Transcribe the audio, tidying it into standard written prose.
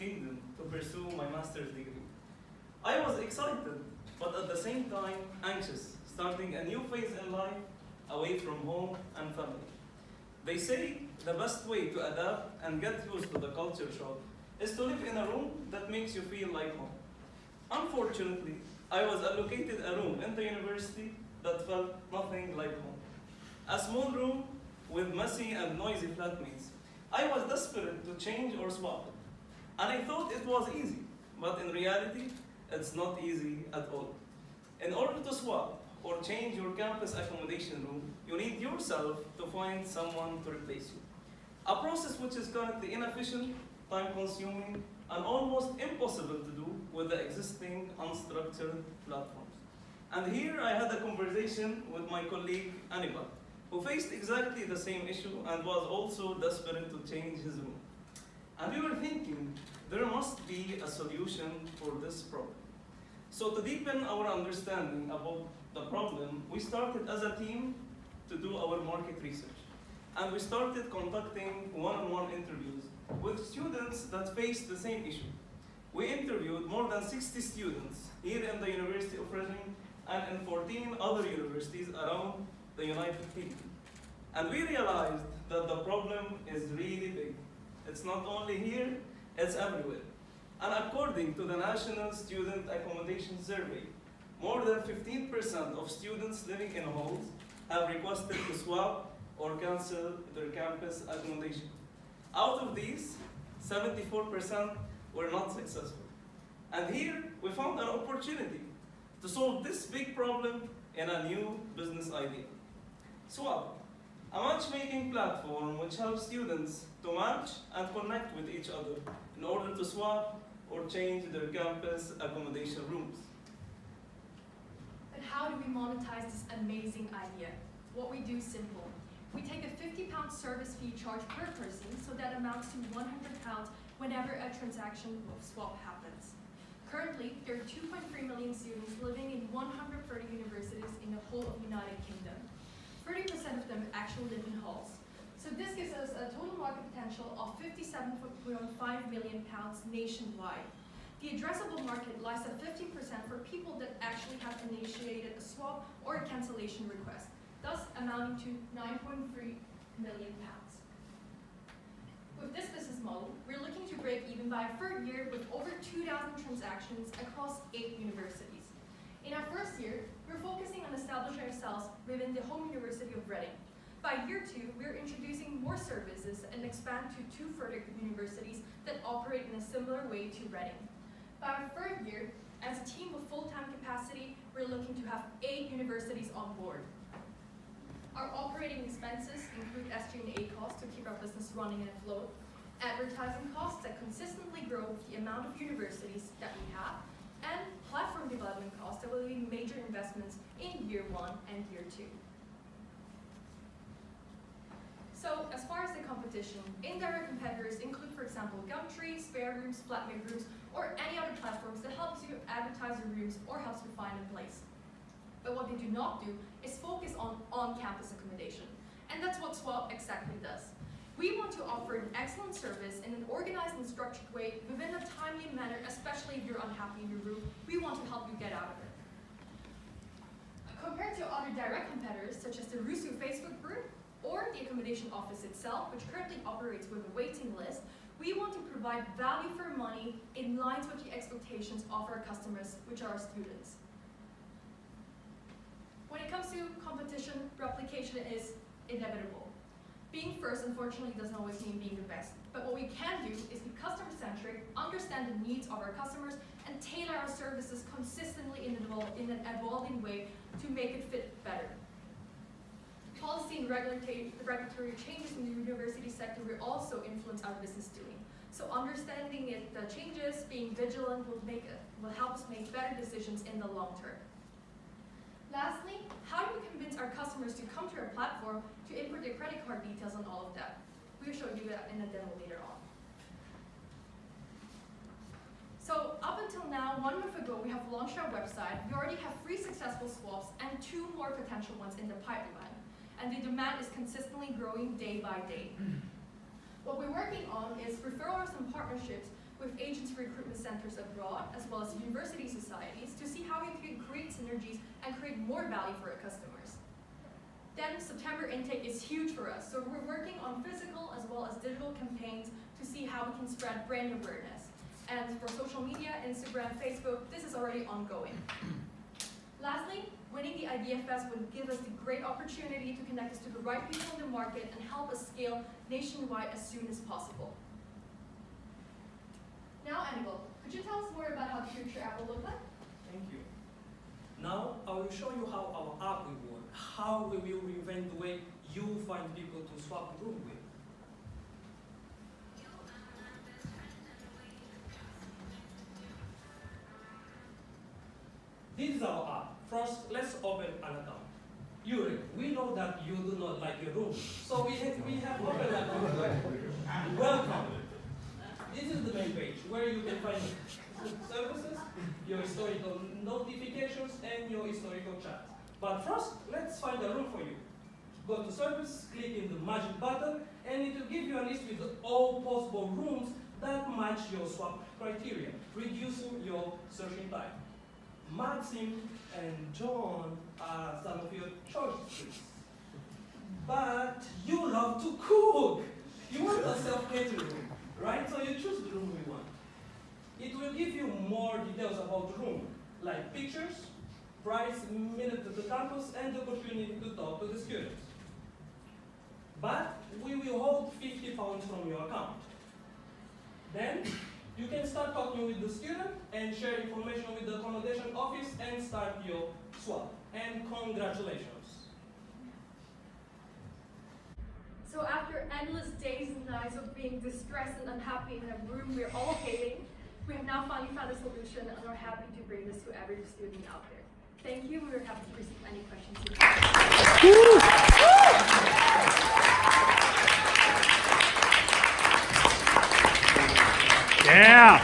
Sweden to pursue my master's degree. I was excited, but at the same time anxious, starting a new phase in life away from home and family. They say the best way to adapt and get used to the culture shock is to live in a room that makes you feel like home. Unfortunately, I was allocated a room in the university that felt nothing like home. A small room with messy and noisy flatmates. I was desperate to change or swap it. And I thought it was easy, but in reality, it's not easy at all. In order to swap or change your campus accommodation room, you need yourself to find someone to replace you. A process which is currently inefficient, time-consuming, and almost impossible to do with the existing unstructured platforms. And here I had a conversation with my colleague Anibal, who faced exactly the same issue and was also desperate to change his room. And we were thinking, there must be a solution for this problem. So to deepen our understanding about the problem, we started as a team to do our market research. And we started conducting one-on-one interviews with students that faced the same issue. We interviewed more than 60 students here in the University of Reading and in 14 other universities around the United Kingdom. And we realized that the problem is really big. It's not only here, it's everywhere. And according to the National Student Accommodation Survey, more than 15% of students living in halls have requested to swap or cancel their campus accommodation. Out of these, 74% were not successful. And here, we found an opportunity to solve this big problem in a new business idea. Sswap, a matchmaking platform which helps students to match and connect with each other in order to swap or change their campus accommodation rooms. But how do we monetize this amazing idea? What we do is simple. We take a £50 service fee charge per person, so that amounts to £100 whenever a transaction of swap happens. Currently, there are 2.3 million students living in 130 universities in the whole of the United Kingdom. 30% of them actually live in halls. So this gives us a total market potential of £57.5 million nationwide. The addressable market lies at 15% for people that actually have initiated a swap or a cancellation request, thus amounting to £9.3 million. With this business model, we're looking to break even by a third year with over 2,000 transactions across 8 universities. In our first year, we're focusing on establishing ourselves within the home University of Reading. By year 2, we're introducing more services and expand to 2 further universities that operate in a similar way to Reading. By our third year, as a team with full-time capacity, we're looking to have 8 universities on board. Our operating expenses include SG&A costs to keep our business running and afloat, advertising costs that consistently grow with the amount of universities that we have, and platform development costs that will be major investments in year 1 and year 2. So, as far as the competition, indirect competitors include, for example, Gumtree, Spare Rooms, Flatmate Rooms, or any other platforms that helps you advertise your rooms or helps you find a place. But what they do not do is focus on on-campus accommodation. And that's what Sswap exactly does. We want to offer an excellent service in an organized and structured way within a timely manner, especially if you're unhappy in your room. We want to help you get out of it. Compared to other direct competitors, such as the Rusu Facebook group, or the accommodation office itself, which currently operates with a waiting list, we want to provide value for money in line with the expectations of our customers, which are our students. When it comes to competition, replication is inevitable. Being first, unfortunately, doesn't always mean being the best. But what we can do is be customer-centric, understand the needs of our customers, and tailor our services consistently in an evolving way to make it fit better. Policy and regulatory changes in the university sector will also influence our business doing. So understanding the changes, being vigilant will help us make better decisions in the long term. Lastly, how do we convince our customers to come to our platform to input their credit card details and all of that? We'll show you that in a demo later on. So up until now, 1 month ago, we have launched our website. We already have 3 successful swaps and 2 more potential ones in the pipeline. And the demand is consistently growing day by day. What we're working on is referrals and partnerships with agency recruitment centers abroad, as well as university societies, to see how we can create synergies and create more value for our customers. Then September intake is huge for us, so we're working on physical as well as digital campaigns to see how we can spread brand awareness. And for social media, Instagram, Facebook, this is already ongoing. Lastly, winning the IdeaFEST would give us the great opportunity to connect us to the right people in the market and help us scale nationwide as soon as possible. Now, Annabelle, could you tell us more about how the future app will look like? Thank you. Now, I will show you how our app will work, how we will reinvent the way you find people to swap room with. This is our app. First, let's open an account. Yuri, we know that you do not like your room, so we have opened an account. Welcome. This is the main page where you can find services, your historical notifications, and your historical chats. But first, let's find a room for you. Go to service, click in the magic button, and it will give you a list with all possible rooms that match your swap criteria, reducing your searching time. Maxim and John are some of your choices. But you love to cook. You want a self-catering room, right? So you choose the room you want. It will give you more details about the room, like pictures, price, minute to the campus, and the opportunity to talk to the students. But we will hold 50 pounds from your account. Then you can start talking with the student and share information with the accommodation office and start your swap. And congratulations. So after endless days and nights of being distressed and unhappy in a room we're all hating, we have now finally found a solution and are happy to bring this to every student out there. Thank you. We are happy to receive any questions. Yeah.